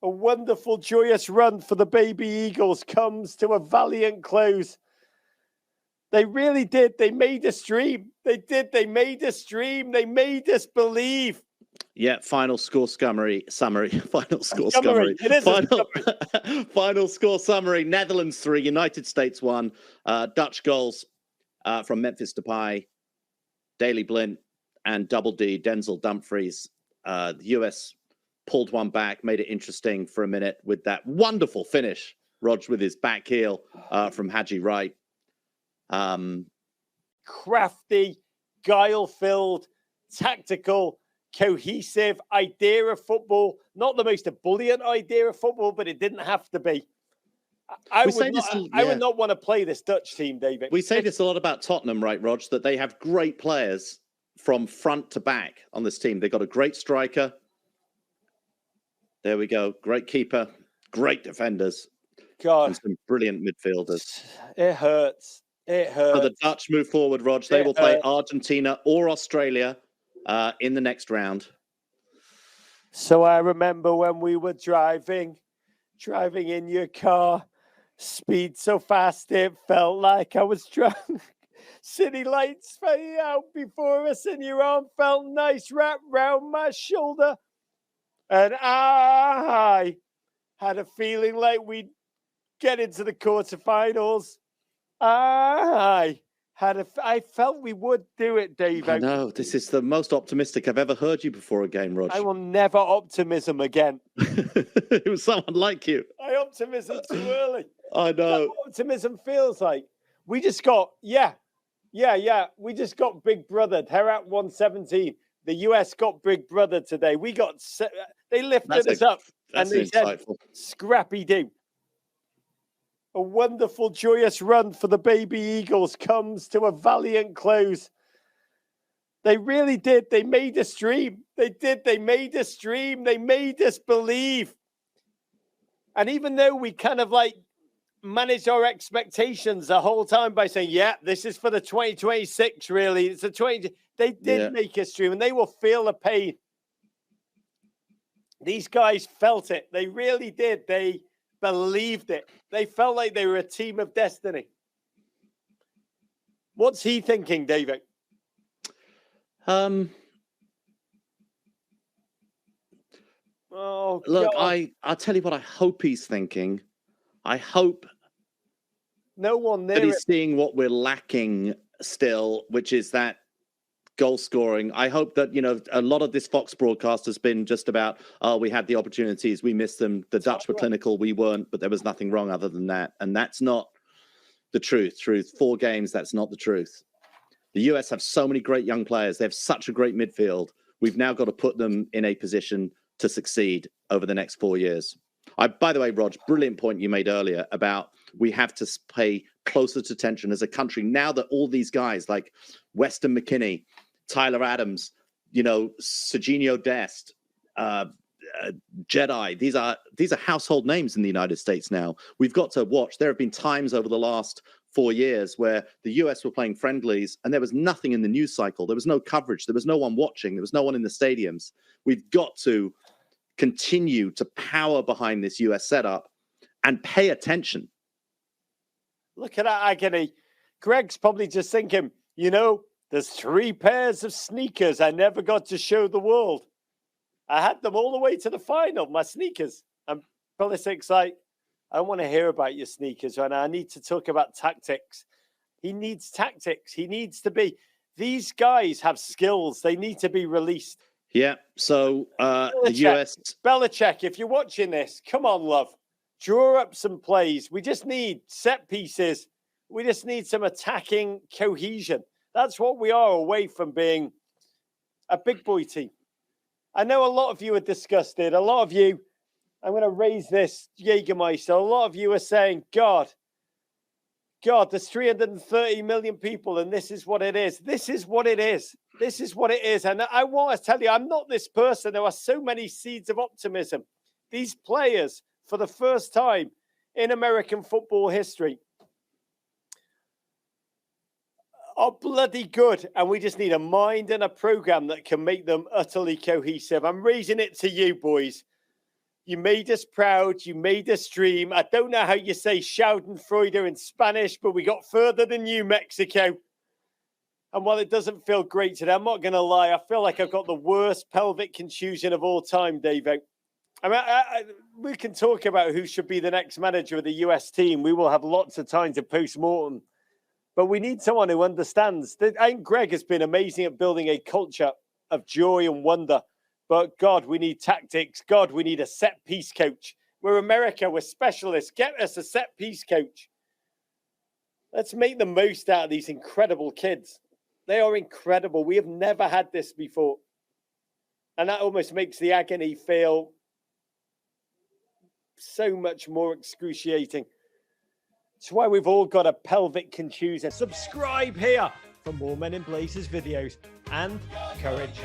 A wonderful, joyous run for the baby Eagles comes to a valiant close. They really did. They made us dream. They did. They made us dream. They made us believe. Yeah, final score summary. Final score summary. summary. It is Final, a summary. Final score summary. Netherlands 3, United States 1. Dutch goals from Memphis Depay, Daley Blind, and Double D, Denzel Dumfries. The US pulled one back, made it interesting for a minute with that wonderful finish, Rog, with his back heel from Haji Wright. Crafty, guile-filled, tactical, cohesive idea of football. Not the most ebullient idea of football, but it didn't have to be. I would not want to play this Dutch team, David. We say this a lot about Tottenham, right, Rog, that they have great players from front to back on this team. They've got a great striker. There we go. Great keeper. Great defenders. God. And some brilliant midfielders. It hurts. It hurts. So the Dutch move forward, Rog. They will play Argentina or Australia in the next round. So I remember when we were driving in your car, speed so fast it felt like I was drunk. City lights fading out before us, and your arm felt nice wrapped round my shoulder. And I had a feeling like we'd get into the quarterfinals. I felt we would do it, Dave. I know. This is the most optimistic I've ever heard you before a game, Rog. I will never optimism again. It was someone like you. I optimism too early. I know. That's what optimism feels like. We just got, we just got Big Brother. They're at 117. The US got Big Brother today. They lifted us up and they said, scrappy do. A wonderful, joyous run for the baby Eagles comes to a valiant close. They really did. They made us dream. They did. They made us dream. They made us believe. And even though we kind of like managed our expectations the whole time by saying, yeah, this is for the 2026, really. It's the 20. They did make us dream, and they will feel the pain. These guys felt it. They really did. They believed it. They felt like they were a team of destiny. What's he thinking, David? Look, I'll tell you what I hope he's thinking. I hope no one there that he's seeing what we're lacking still, which is that goal scoring. I hope that, a lot of this Fox broadcast has been just about, we had the opportunities, we missed them. The Dutch were clinical, we weren't, but there was nothing wrong other than that. And that's not the truth. 4 games, that's not the truth. The US have so many great young players. They have such a great midfield. We've now got to put them in a position to succeed over the next 4 years. By the way, Rog, brilliant point you made earlier about we have to pay closer attention as a country now that all these guys like Weston McKennie, Tyler Adams, Serginho Dest, Jedi. These are household names in the United States now. We've got to watch. There have been times over the last 4 years where the US were playing friendlies and there was nothing in the news cycle. There was no coverage. There was no one watching. There was no one in the stadiums. We've got to continue to power behind this US setup and pay attention. Look at that agony. Greg's probably just thinking, there's 3 pairs of sneakers I never got to show the world. I had them all the way to the final, my sneakers. And Pulisic's like, I don't want to hear about your sneakers right now. I need to talk about tactics. He needs tactics. He needs to be. These guys have skills. They need to be released. Yeah. So the US. Belichick, if you're watching this, come on, love. Draw up some plays. We just need set pieces. We just need some attacking cohesion. That's what we are away from being a big boy team. I know a lot of you are disgusted. A lot of you, I'm going to raise this, Jägermeister. A lot of you are saying, God, there's 330 million people and this is what it is. This is what it is. This is what it is. And I want to tell you, I'm not this person. There are so many seeds of optimism. These players, for the first time in American football history, are bloody good, and we just need a mind and a program that can make them utterly cohesive. I'm raising it to you, boys. You made us proud. You made us dream. I don't know how you say Schadenfreude in Spanish, but we got further than you, Mexico. And while it doesn't feel great today, I'm not going to lie. I feel like I've got the worst pelvic contusion of all time, Davo. I mean, we can talk about who should be the next manager of the US team. We will have lots of time to post-mortem. But we need someone who understands. I think Greg has been amazing at building a culture of joy and wonder. But God, we need tactics. God, we need a set-piece coach. We're America. We're specialists. Get us a set-piece coach. Let's make the most out of these incredible kids. They are incredible. We have never had this before. And that almost makes the agony feel so much more excruciating. It's why we've all got a pelvic contusion. Subscribe here for more Men in Blazers videos and courage.